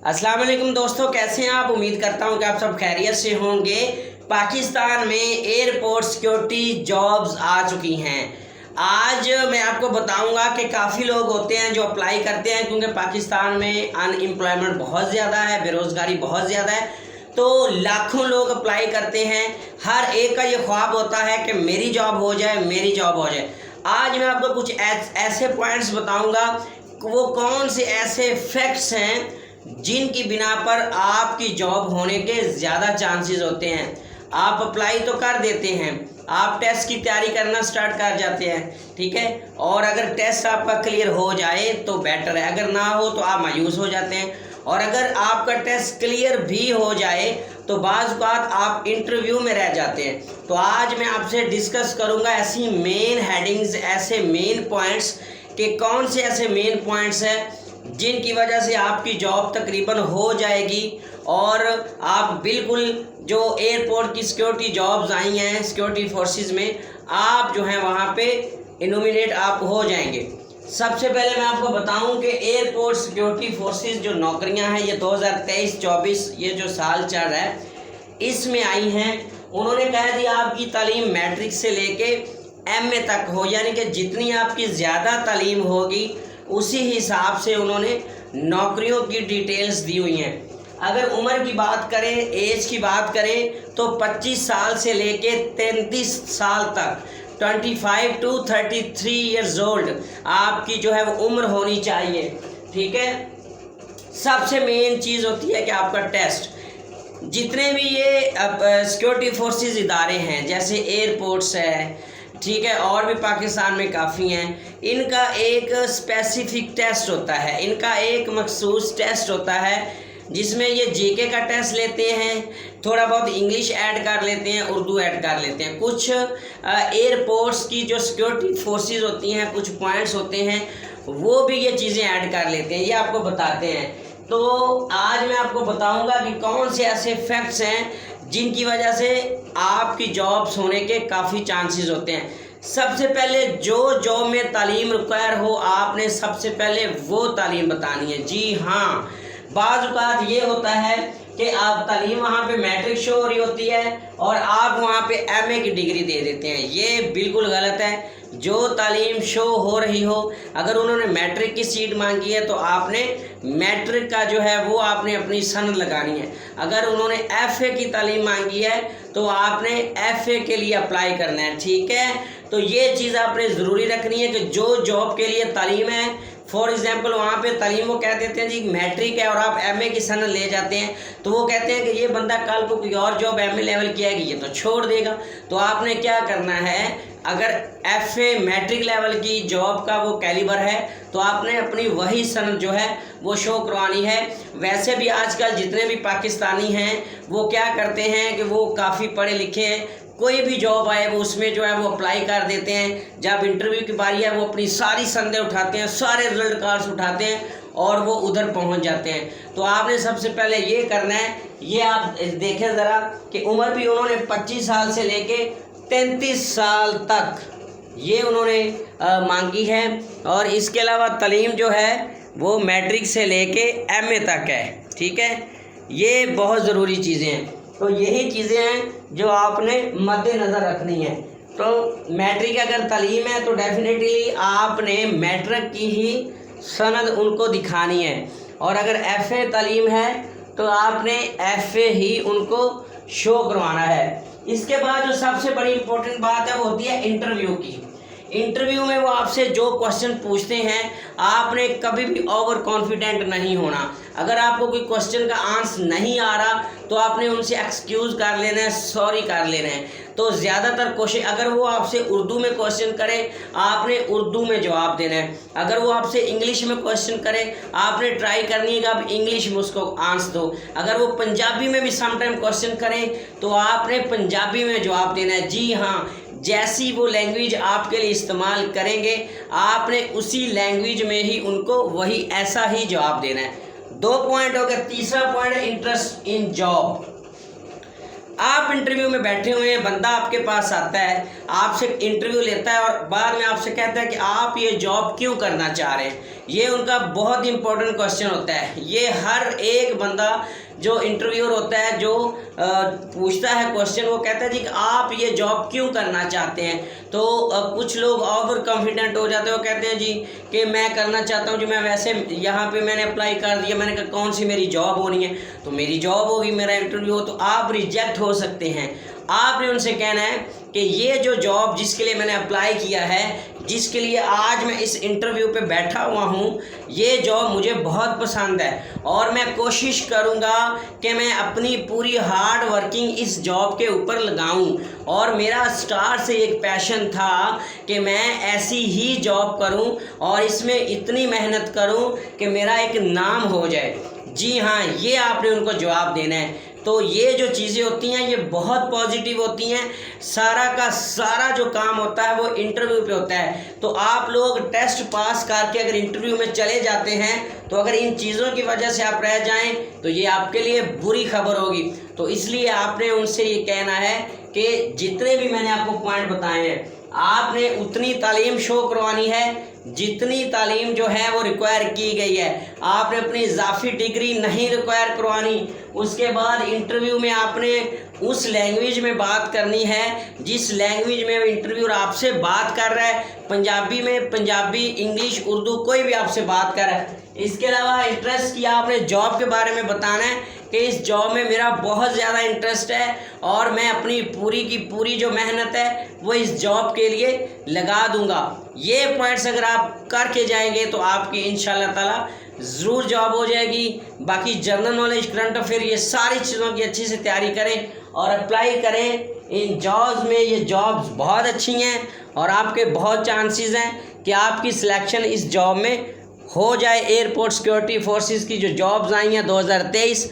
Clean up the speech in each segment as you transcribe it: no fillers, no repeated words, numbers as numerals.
अस्सलाम वालेकुम दोस्तों, कैसे हैं आप। उम्मीद करता हूं कि आप सब खैरियत से होंगे। पाकिस्तान में एयरपोर्ट सिक्योरिटी जॉब्स आ चुकी हैं। आज मैं आपको बताऊंगा कि काफ़ी लोग होते हैं जो अप्लाई करते हैं, क्योंकि पाकिस्तान में अनएम्प्लॉयमेंट बहुत ज़्यादा है, बेरोज़गारी बहुत ज़्यादा है, तो लाखों लोग अप्लाई करते हैं। हर एक का ये ख्वाब होता है कि मेरी जॉब हो जाए, मेरी जॉब हो जाए। आज मैं आपको कुछ ऐसे पॉइंट्स बताऊंगा, वो कौन से ऐसे फैक्ट्स हैं जिनकी बिना पर आपकी जॉब होने के ज़्यादा चांसेस होते हैं। आप अप्लाई तो कर देते हैं, आप टेस्ट की तैयारी करना स्टार्ट कर जाते हैं, ठीक है, और अगर टेस्ट आपका क्लियर हो जाए तो बेटर है, अगर ना हो तो आप मायूस हो जाते हैं। और अगर आपका टेस्ट क्लियर भी हो जाए तो बाज़ बात आप इंटरव्यू में रह जाते हैं। तो आज मैं आपसे डिस्कस करूंगा ऐसी मेन हेडिंग्स, ऐसे मेन पॉइंट्स कि कौन से ऐसे मेन पॉइंट्स हैं जिनकी वजह से आपकी जॉब तकरीबन हो जाएगी और आप बिल्कुल जो एयरपोर्ट की सिक्योरिटी जॉब्स आई हैं सिक्योरिटी फोर्सेस में, आप जो हैं वहाँ पे नॉमिनेट आप हो जाएंगे। सबसे पहले मैं आपको बताऊं कि एयरपोर्ट सिक्योरिटी फोर्सेस जो नौकरियां हैं ये 2023-24 ये जो साल चल रहा है इसमें आई हैं। उन्होंने कह दिया आपकी तालीम मैट्रिक से लेके MA तक हो, यानी कि जितनी आपकी ज़्यादा तालीम होगी उसी हिसाब से उन्होंने नौकरियों की डिटेल्स दी हुई हैं। अगर उम्र की बात करें, एज की बात करें, तो 25 साल से लेके 33 साल तक 25 to 33 ईयर्स ओल्ड आपकी जो है वो उम्र होनी चाहिए, ठीक है। सबसे मेन चीज़ होती है कि आपका टेस्ट, जितने भी ये सिक्योरिटी फोर्सेस इदारे हैं जैसे एयरपोर्ट्स है, ठीक है, और भी पाकिस्तान में काफ़ी हैं, इनका एक स्पेसिफिक टेस्ट होता है, इनका एक मखसूस टेस्ट होता है जिसमें ये जीके का टेस्ट लेते हैं, थोड़ा बहुत इंग्लिश ऐड कर लेते हैं, उर्दू ऐड कर लेते हैं। कुछ एयरपोर्ट्स की जो सिक्योरिटी फोर्सेस होती हैं, कुछ पॉइंट्स होते हैं, वो भी ये चीज़ें ऐड कर लेते हैं, ये आपको बताते हैं। तो आज मैं आपको बताऊंगा कि कौन से ऐसे फैक्ट्स हैं जिनकी वजह से आपकी जॉब्स होने के काफ़ी चांसेस होते हैं। सबसे पहले जो जॉब में तालीम रिक्वायर हो, आपने सबसे पहले वो तालीम बतानी है। जी हाँ, बाज़ औक़ात ये होता है कि आप तालीम वहाँ पे मैट्रिक शो हो रही होती है और आप वहाँ पे MA की डिग्री दे देते हैं, ये बिल्कुल गलत है। जो तालीम शो हो रही हो, अगर उन्होंने मैट्रिक की सीट मांगी है तो आपने मैट्रिक का जो है वो आपने अपनी सनद लगानी है। अगर उन्होंने FA की तालीम मांगी है तो आपने FA के लिए अप्लाई करना है, ठीक है। तो ये चीज़ आपने ज़रूरी रखनी है कि जो जॉब के लिए तालीम है, फॉर एग्जांपल वहाँ पे तालीम वो कह देते हैं जी मैट्रिक है और आप MA की सनद ले जाते हैं, तो वो कहते हैं कि ये बंदा कल को कोई और जॉब MA लेवल की आएगी ये तो छोड़ देगा। तो आपने क्या करना है, अगर FA मैट्रिक लेवल की जॉब का वो कैलिबर है तो आपने अपनी वही सनद जो है वो शो करवानी है। वैसे भी आजकल जितने भी पाकिस्तानी हैं वो क्या करते हैं कि वो काफ़ी पढ़े लिखे हैं, कोई भी जॉब आए वो उसमें जो है वो अप्लाई कर देते हैं। जब इंटरव्यू की बारी है वो अपनी सारी संदें उठाते हैं, सारे रिजल्ट कार्ड्स उठाते हैं और वो उधर पहुंच जाते हैं। तो आपने सबसे पहले ये करना है, ये आप देखें ज़रा कि उम्र भी उन्होंने 25 साल से लेके 33 साल तक ये उन्होंने मांगी है, और इसके अलावा तालीम जो है वो मैट्रिक से लेके MA तक है, ठीक है। ये बहुत ज़रूरी चीज़ें हैं, तो यही चीज़ें हैं जो आपने मद्देनज़र रखनी है। तो मैट्रिक अगर तालीम है तो डेफिनेटली आपने मैट्रिक की ही सनद उनको दिखानी है, और अगर FA तालीम है तो आपने FA ही उनको शो करवाना है। इसके बाद जो सबसे बड़ी इम्पोर्टेंट बात है वो होती है इंटरव्यू की। इंटरव्यू में वो आपसे जो क्वेश्चन पूछते हैं, आपने कभी भी ओवर कॉन्फिडेंट नहीं होना। अगर आपको कोई क्वेश्चन का आंसर नहीं आ रहा तो आपने उनसे एक्सक्यूज़ कर लेना है, सॉरी कर लेना है। तो ज़्यादातर कोशिश, अगर वो आपसे उर्दू में क्वेश्चन करे आपने उर्दू में जवाब देना है, अगर वो आपसे इंग्लिश में क्वेश्चन करे आपने ट्राई करनी है कि आप इंग्लिश में उसको आंसर दो, अगर वो पंजाबी में भी समटाइम क्वेश्चन करें तो आपने पंजाबी में जवाब देना है। जी हाँ, जैसी वो लैंग्वेज आपके लिए इस्तेमाल करेंगे आपने उसी लैंग्वेज में ही उनको वही ऐसा ही जवाब देना है। 2 पॉइंट हो गए। तीसरा पॉइंट है इंटरेस्ट इन जॉब। आप इंटरव्यू में बैठे हुए हैं, बंदा आपके पास आता है, आपसे इंटरव्यू लेता है और बाद में आपसे कहता है कि आप ये जॉब क्यों करना चाह रहे हैं। ये उनका बहुत इंपॉर्टेंट क्वेश्चन होता है। ये हर एक बंदा जो इंटरव्यूअर होता है, जो पूछता है क्वेश्चन, वो कहता है जी कि आप ये जॉब क्यों करना चाहते हैं। तो कुछ लोग ओवर कॉन्फिडेंट हो जाते हैं, वो कहते हैं जी कि मैं करना चाहता हूँ जी, मैं वैसे यहाँ पे मैंने अप्लाई कर दिया, मैंने कहा कौन सी मेरी जॉब होनी है, तो मेरी जॉब होगी, मेरा इंटरव्यू हो, तो आप रिजेक्ट हो सकते हैं। आपने उनसे कहना है कि ये जो जॉब जिसके लिए मैंने अप्लाई किया है, जिसके लिए आज मैं इस इंटरव्यू पे बैठा हुआ हूँ, ये जॉब मुझे बहुत पसंद है और मैं कोशिश करूँगा कि मैं अपनी पूरी हार्ड वर्किंग इस जॉब के ऊपर लगाऊँ। और मेरा स्टार्ट से एक पैशन था कि मैं ऐसी ही जॉब करूँ और इसमें इतनी मेहनत करूँ कि मेरा एक नाम हो जाए। जी हाँ, ये आपने उनको जवाब देना है। तो ये जो चीज़ें होती हैं ये बहुत पॉजिटिव होती हैं। सारा का सारा जो काम होता है वो इंटरव्यू पे होता है। तो आप लोग टेस्ट पास करके अगर इंटरव्यू में चले जाते हैं, तो अगर इन चीज़ों की वजह से आप रह जाएं तो ये आपके लिए बुरी खबर होगी। तो इसलिए आपने उनसे ये कहना है कि जितने भी मैंने आपको पॉइंट बताए हैं, आपने उतनी तालीम शो करवानी है जितनी तालीम जो है वो रिक्वायर की गई है। आपने अपनी इजाफी डिग्री नहीं रिक्वायर करवानी। उसके बाद इंटरव्यू में आपने उस लैंग्वेज में बात करनी है जिस लैंग्वेज में इंटरव्यूअर आपसे बात कर रहा है। पंजाबी में पंजाबी, इंग्लिश, उर्दू, कोई भी आपसे बात कर रहा है। इसके अलावा इंटरेस्ट की आपने जॉब के बारे में बताना है कि इस जॉब में मेरा बहुत ज़्यादा इंटरेस्ट है और मैं अपनी पूरी की पूरी जो मेहनत है वो इस जॉब के लिए लगा दूंगा। ये पॉइंट्स अगर आप करके जाएंगे तो आपकी इंशाल्लाह ताला ज़रूर जॉब हो जाएगी। बाकी जनरल नॉलेज, करंट अफेयर, ये सारी चीज़ों की अच्छी से तैयारी करें और अप्लाई करें इन जॉब्स में। ये जॉब्स बहुत अच्छी हैं और आपके बहुत चांसेस हैं कि आपकी सिलेक्शन इस जॉब में हो जाए। एयरपोर्ट सिक्योरिटी फोर्सेस की जो जॉब्स आई हैं 2023,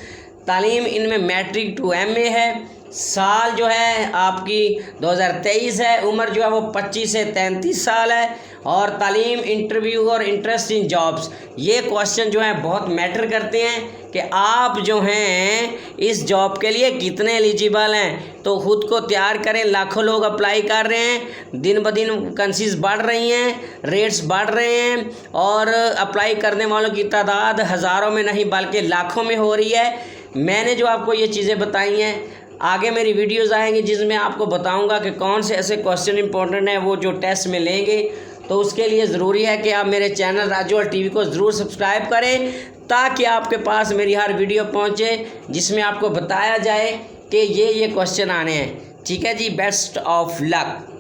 तालीम इनमें मैट्रिक टू MA है। साल जो है आपकी 2023 है। उम्र जो है वो 25 से 33 साल है। और तालीम, इंटरव्यू और इंटरेस्ट इन जॉब्स, ये क्वेश्चन जो हैं बहुत मैटर करते हैं कि आप जो हैं इस जॉब के लिए कितने एलिजिबल हैं। तो ख़ुद को तैयार करें। लाखों लोग अप्लाई कर रहे हैं, दिन ब दिन वैकेंसीज बढ़ रही हैं, रेट्स बढ़ रहे हैं और अप्लाई करने वालों की तादाद हज़ारों में नहीं बल्कि लाखों में हो रही है। मैंने जो आपको ये चीज़ें बताई हैं, आगे मेरी वीडियोज़ आएंगी जिसमें आपको बताऊंगा कि कौन से ऐसे क्वेश्चन इंपॉर्टेंट हैं वो जो टेस्ट में लेंगे। तो उसके लिए ज़रूरी है कि आप मेरे चैनल राजू TV को ज़रूर सब्सक्राइब करें ताकि आपके पास मेरी हर वीडियो पहुंचे जिसमें आपको बताया जाए कि ये क्वेश्चन आने हैं। ठीक है जी, बेस्ट ऑफ लक।